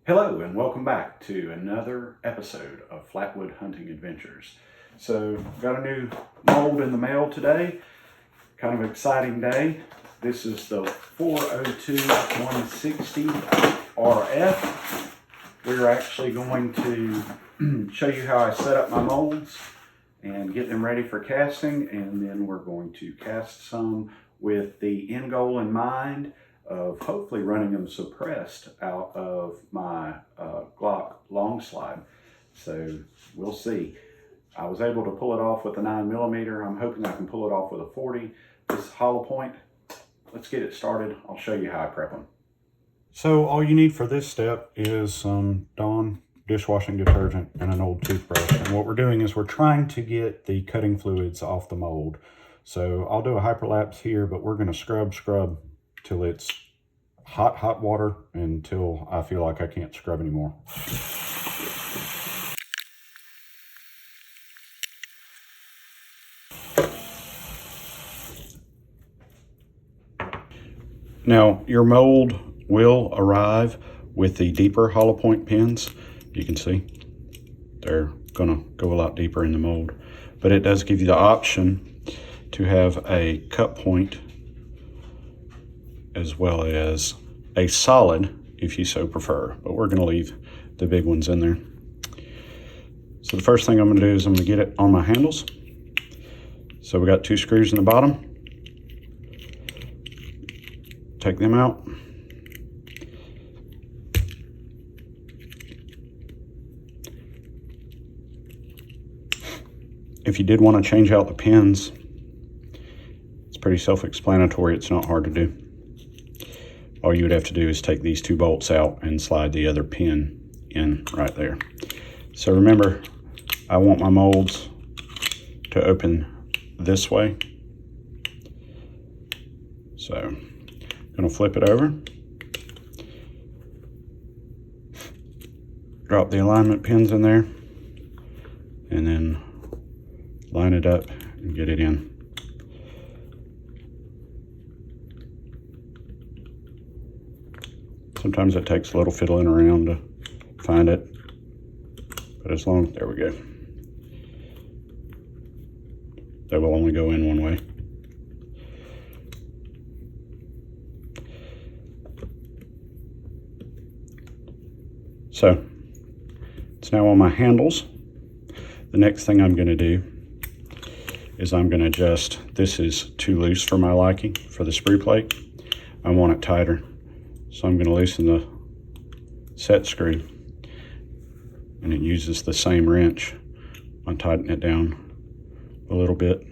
Hello and welcome back to another episode of Flatwood Hunting Adventures. So got a new mold in the mail today. Kind of exciting day. This is the 402 160 RF. We're actually going to show you how I set up my molds and get them ready for casting, and then we're going to cast some with the end goal in mind of hopefully running them suppressed out of my Glock long slide. So we'll see. I was able to pull it off with a 9mm. I'm hoping I can pull it off with a 40. This hollow point. Let's get it started. I'll show you how I prep them. So all you need for this step is some Dawn dishwashing detergent and an old toothbrush. And what we're doing is we're trying to get the cutting fluids off the mold. So I'll do a hyperlapse here, but we're going to scrub till it's hot water until I feel like I can't scrub anymore. Now your mold will arrive with the deeper hollow point pins. You can see they're gonna go a lot deeper in the mold, but it does give you the option to have a cut point as well as a solid if you so prefer, but we're going to leave the big ones in there. So the first thing I'm going to do is I'm going to get it on my handles. So we got 2 screws in the bottom. Take them out. If you did want to change out the pins, it's pretty self-explanatory. It's not hard to do. All you would have to do is take these 2 bolts out and slide the other pin in right there. So remember, I want my molds to open this way. So I'm going to flip it over. Drop the alignment pins in there and then line it up and get it in. Sometimes it takes a little fiddling around to find it, but as long, there we go. They will only go in one way. So it's now on my handles. The next thing I'm going to do is I'm going to adjust. This is too loose for my liking for the sprue plate. I want it tighter. So I'm going to loosen the set screw, and it uses the same wrench. I'll tighten it down a little bit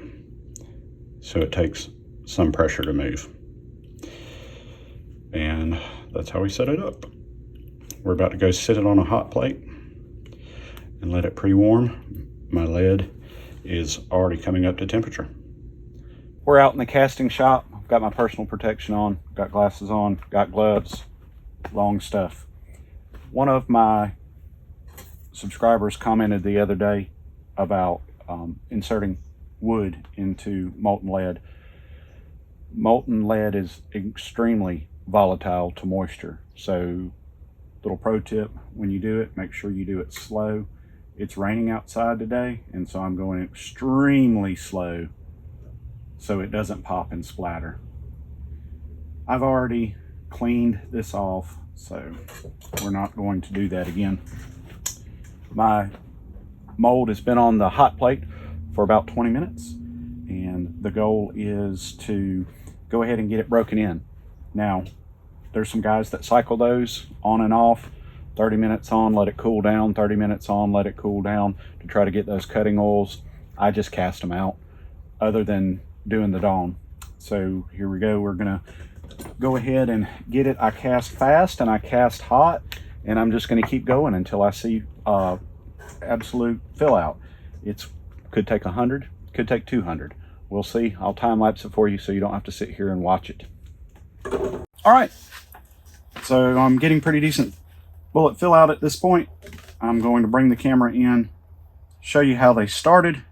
so it takes some pressure to move. And that's how we set it up. We're about to go sit it on a hot plate and let it pre-warm. My lead is already coming up to temperature. We're out in the casting shop. I've got my personal protection on, got glasses on, got gloves, long stuff. One of my subscribers commented the other day about inserting wood into molten lead. Molten lead is extremely volatile to moisture. So little pro tip, when you do it, make sure you do it slow. It's raining outside today, and so I'm going extremely slow so it doesn't pop and splatter. I've already cleaned this off, so we're not going to do that again. My mold has been on the hot plate for about 20 minutes, and the goal is to go ahead and get it broken in. Now, there's some guys that cycle those on and off, 30 minutes on, let it cool down, 30 minutes on, let it cool down to try to get those cutting oils. I just cast them out, other than doing the Dawn. So here we go. We're gonna go ahead and get it. I cast fast and I cast hot, and I'm just gonna keep going until I see absolute fill out. It could take 100, could take 200. We'll see. I'll time lapse it for you so you don't have to sit here and watch it. All right, so I'm getting pretty decent bullet fill out at this point. I'm going to bring the camera in, show you how they started,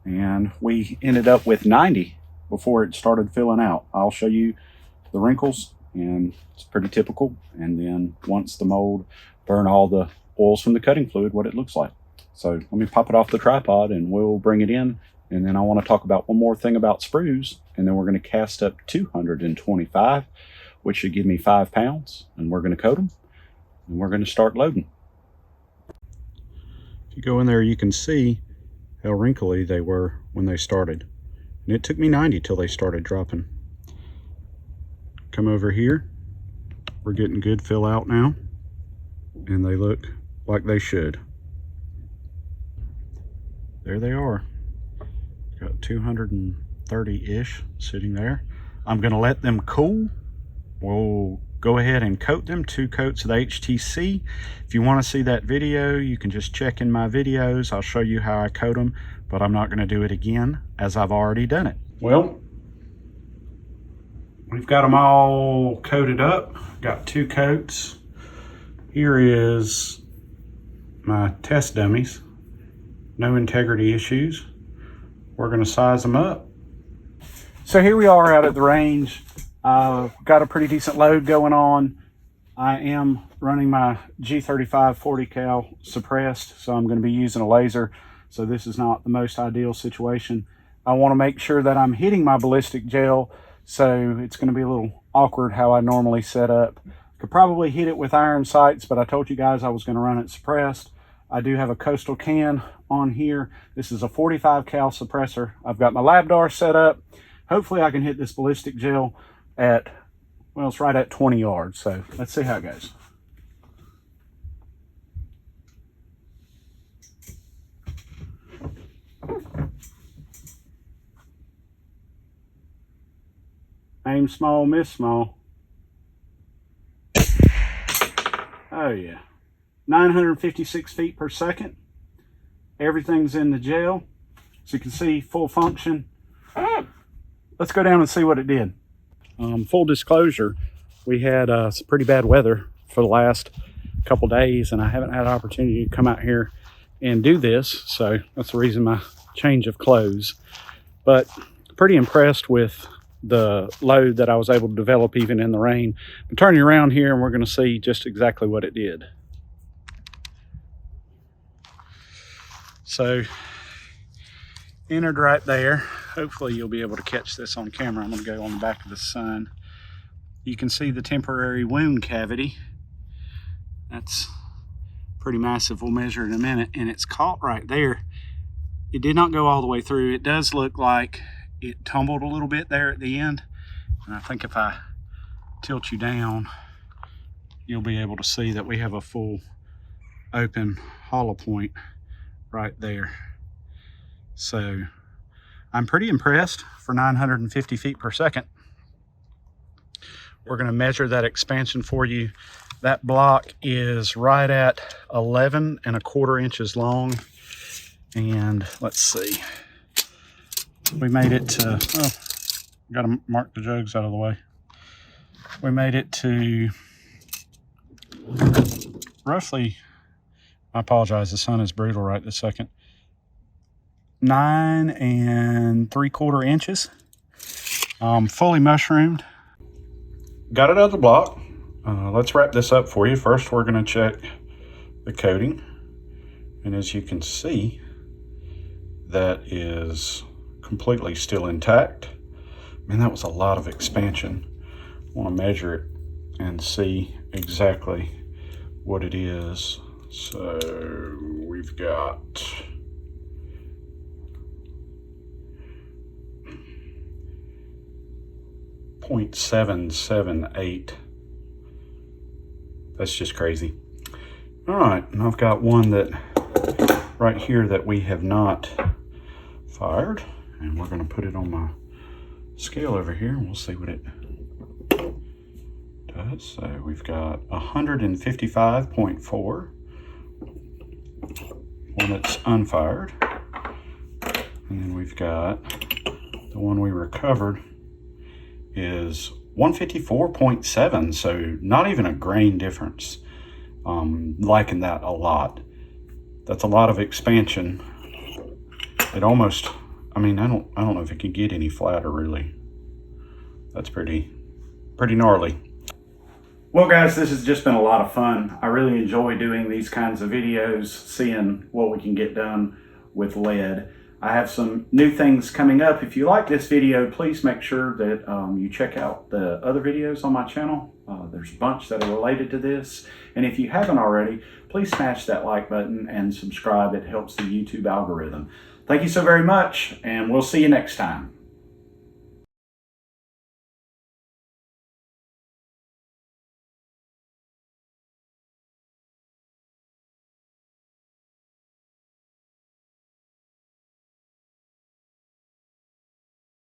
and we ended up with 90 before it started filling out. I'll show you the wrinkles and it's pretty typical. And then once the mold burn all the oils from the cutting fluid, what it looks like. So let me pop it off the tripod and we'll bring it in. And then I want to talk about one more thing about sprues, and then we're going to cast up 225, which should give me 5 pounds, and we're going to coat them, and we're going to start loading. If you go in there, you can see how wrinkly they were when they started. And it took me 90 till they started dropping. Come over here, we're getting good fill out now, and they look like they should. There they are. Got 230-ish sitting there. I'm going to let them cool. We'll go ahead and coat them, 2 coats of the HTC. If you want to see that video, you can just check in my videos. I'll show you how I coat them, but I'm not going to do it again as I've already done it. Well, we've got them all coated up. Got 2 coats. Here is my test dummies. No integrity issues. We're going to size them up. So here we are out at the range. Got a pretty decent load going on. I am running my G35 40 cal suppressed, so I'm going to be using a laser. So this is not the most ideal situation. I want to make sure that I'm hitting my ballistic gel, so it's going to be a little awkward how I normally set up. Could probably hit it with iron sights, but I told you guys I was going to run it suppressed. I do have a coastal can on here. This is a 45 cal suppressor. I've got my Labdar set up. Hopefully I can hit this ballistic gel at, well, it's right at 20 yards. So let's see how it goes. Aim small, miss small. Oh yeah. 956 feet per second. Everything's in the gel. So you can see full function. Let's go down and see what it did. Full disclosure, we had some pretty bad weather for the last couple days, and I haven't had an opportunity to come out here and do this. So that's the reason my change of clothes. But pretty impressed with the load that I was able to develop even in the rain. I'm turning around here and we're going to see just exactly what it did. So entered right there. Hopefully you'll be able to catch this on camera. I'm going to go on the back of the sun. You can see the temporary wound cavity. That's pretty massive. We'll measure in a minute, and it's caught right there. It did not go all the way through. It does look like it tumbled a little bit there at the end, and I think if I tilt you down, you'll be able to see that we have a full open hollow point right there. So I'm pretty impressed for 950 feet per second. We're going to measure that expansion for you. That block is right at 11¼ inches long. And let's see, we made it to, oh, got to mark the jugs out of the way. We made it to roughly, I apologize, the sun is brutal right this second, 9¾ inches, fully mushroomed. Got it out of the block. Let's wrap this up for you. First, we're going to check the coating, and as you can see, that is completely still intact. Man, that was a lot of expansion. I want to measure it and see exactly what it is. So we've got .778. That's just crazy. All right, and I've got one that right here that we have not fired, and we're going to put it on my scale over here, and we'll see what it does. So we've got 155.4, one that's unfired, and then we've got the one we recovered is 154.7, so not even a grain difference. Liking that a lot. That's a lot of expansion. It almost, I mean, I don't know if it can get any flatter really. That's pretty gnarly. Well, guys, this has just been a lot of fun. I really enjoy doing these kinds of videos, seeing what we can get done with lead. I have some new things coming up. If you like this video, please make sure that you check out the other videos on my channel. There's a bunch that are related to this. And if you haven't already, please smash that like button and subscribe. It helps the YouTube algorithm. Thank you so very much, and we'll see you next time.